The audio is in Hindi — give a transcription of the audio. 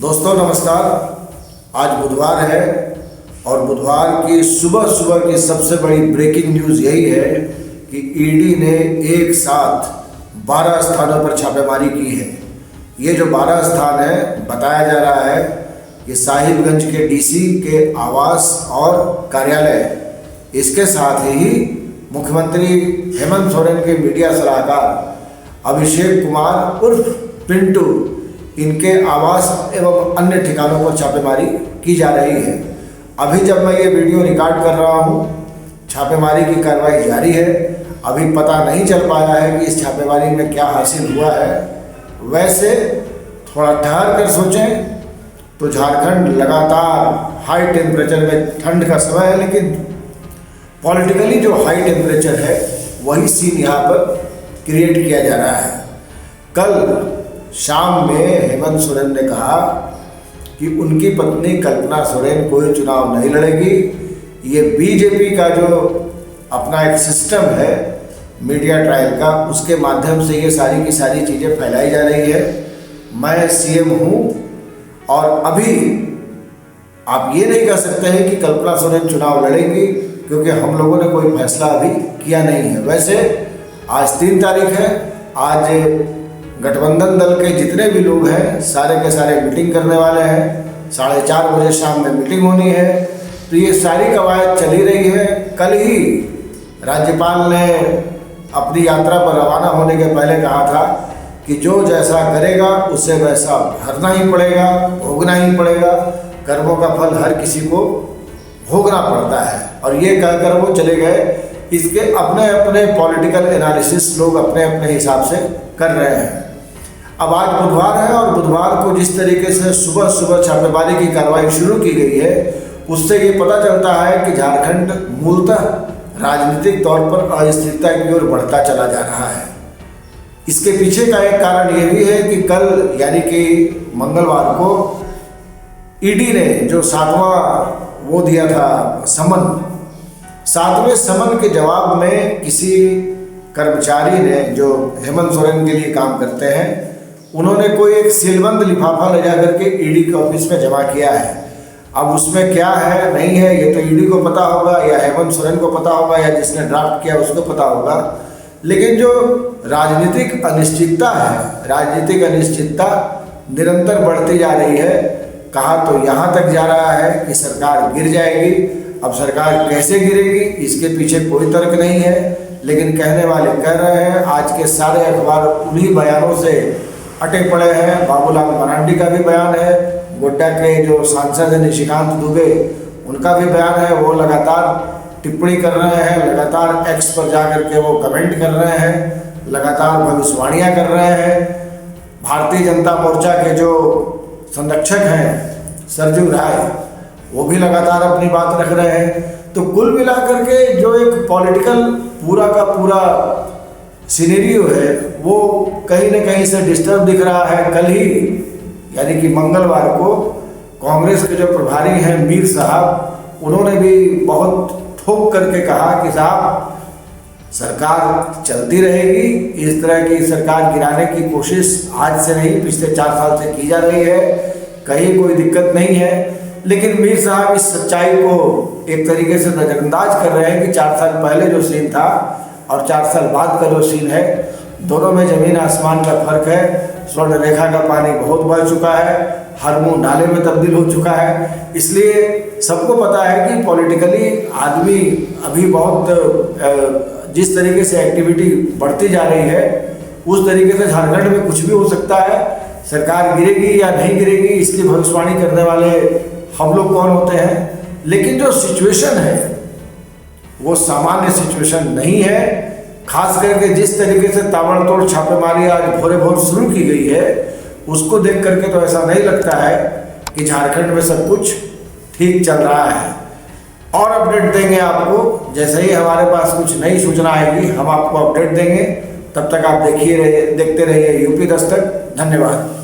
दोस्तों नमस्कार। आज बुधवार है और बुधवार की सुबह सुबह की सबसे बड़ी ब्रेकिंग न्यूज़ यही है कि ईडी ने एक साथ 12 स्थानों पर छापेमारी की है। ये जो 12 स्थान है बताया जा रहा है कि साहिबगंज के डीसी के आवास और कार्यालय, इसके साथ ही मुख्यमंत्री हेमंत सोरेन के मीडिया सलाहकार अभिषेक कुमार उर्फ पिंटू, इनके आवास एवं अन्य ठिकानों पर छापेमारी की जा रही है। अभी जब मैं ये वीडियो रिकॉर्ड कर रहा हूँ, छापेमारी की कार्रवाई जारी है। अभी पता नहीं चल पाया है कि इस छापेमारी में क्या हासिल हुआ है। वैसे थोड़ा ठहर कर सोचें तो झारखंड लगातार हाई टेम्परेचर में, ठंड का समय है लेकिन पॉलिटिकली जो हाई टेम्परेचर है वही सीन यहाँ पर क्रिएट किया जा रहा है। कल शाम में हेमंत सोरेन ने कहा कि उनकी पत्नी कल्पना सोरेन कोई चुनाव नहीं लड़ेगी। ये बीजेपी का जो अपना एक सिस्टम है मीडिया ट्रायल का, उसके माध्यम से ये सारी की सारी चीज़ें फैलाई जा रही है। मैं सीएम हूँ और अभी आप ये नहीं कह सकते हैं कि कल्पना सोरेन चुनाव लड़ेंगी, क्योंकि हम लोगों ने कोई फैसला अभी किया नहीं है। वैसे आज 3 तारीख है। आज गठबंधन दल के जितने भी लोग हैं सारे के सारे मीटिंग करने वाले हैं। 4:30 बजे शाम में मीटिंग होनी है। तो ये सारी कवायद चली रही है। कल ही राज्यपाल ने अपनी यात्रा पर रवाना होने के पहले कहा था कि जो जैसा करेगा उसे वैसा भरना ही पड़ेगा, भोगना ही पड़ेगा। कर्मों का फल हर किसी को भोगना पड़ता है। और ये कहकर वो चले गए। इसके अपने अपने पॉलिटिकल एनालिसिस लोग अपने अपने हिसाब से कर रहे हैं। अब आज बुधवार है और बुधवार को जिस तरीके से सुबह सुबह छापेमारी की कार्रवाई शुरू की गई है, उससे ये पता चलता है कि झारखंड मूलतः राजनीतिक तौर पर अस्थिरता की ओर बढ़ता चला जा रहा है। इसके पीछे का एक कारण ये भी है कि कल यानी कि मंगलवार को ईडी ने जो 7वां वो दिया था समन, 7वें समन के जवाब में किसी कर्मचारी ने जो हेमंत सोरेन के लिए काम करते हैं, उन्होंने कोई एक सीलबंद लिफाफा ले जा करके ईडी के ऑफिस में जमा किया है। अब उसमें क्या है नहीं है ये तो ईडी को पता होगा या हेमंत सोरेन को पता होगा या जिसने ड्राफ्ट किया उसको पता होगा। लेकिन जो राजनीतिक अनिश्चितता है, राजनीतिक अनिश्चितता निरंतर बढ़ती जा रही है। कहा तो यहाँ तक जा रहा है कि सरकार गिर जाएगी। अब सरकार कैसे गिरेगी इसके पीछे कोई तर्क नहीं है, लेकिन कहने वाले कह रहे हैं। आज के सारे अखबार उन्हीं बयानों से अटे पड़े हैं। बाबूलाल मरांडी का भी बयान है, गोड्डा के जो सांसद हैं निशिकांत दुबे, उनका भी बयान है। वो लगातार टिप्पणी कर रहे हैं, लगातार एक्स पर जा कर के वो कमेंट कर रहे हैं, लगातार भविष्यवाणियाँ कर रहे हैं। भारतीय जनता मोर्चा के जो संरक्षक हैं सरजू राय, वो भी लगातार अपनी बात रख रहे हैं। तो कुल मिलाकर के जो एक पॉलिटिकल पूरा का पूरा सिनेरियो है वो कहीं न कहीं से डिस्टर्ब दिख रहा है। कल ही यानी कि मंगलवार को कांग्रेस के जो प्रभारी हैं मीर साहब, उन्होंने भी बहुत ठोक करके कहा कि साहब सरकार चलती रहेगी। इस तरह की सरकार गिराने की कोशिश आज से नहीं पिछले 4 साल से की जा रही है, कहीं कोई दिक्कत नहीं है। लेकिन मीर साहब इस सच्चाई को एक तरीके से नज़रअंदाज कर रहे हैं कि 4 साल पहले जो सीन था और 4 साल बाद का जो सीन है, दोनों में ज़मीन आसमान का फर्क है। स्वर्ण रेखा का पानी बहुत बढ़ चुका है, हर मुंह नाले में तब्दील हो चुका है। इसलिए सबको पता है कि पॉलिटिकली आदमी अभी बहुत जिस तरीके से एक्टिविटी बढ़ती जा रही है उस तरीके से झारखंड में कुछ भी हो सकता है। सरकार गिरेगी या नहीं गिरेगी इसकी भविष्यवाणी करने वाले हम लोग कौन होते हैं। लेकिन जो सिचुएशन है वो सामान्य सिचुएशन नहीं है। खास करके जिस तरीके से ताबड़तोड़ छापेमारी आज भोरे भोर शुरू की गई है, उसको देख करके तो ऐसा नहीं लगता है कि झारखंड में सब कुछ ठीक चल रहा है। और अपडेट देंगे आपको, जैसे ही हमारे पास कुछ नई सूचना आएगी हम आपको अपडेट देंगे। तब तक आप देखते रहिए यूपी दस्तक। धन्यवाद।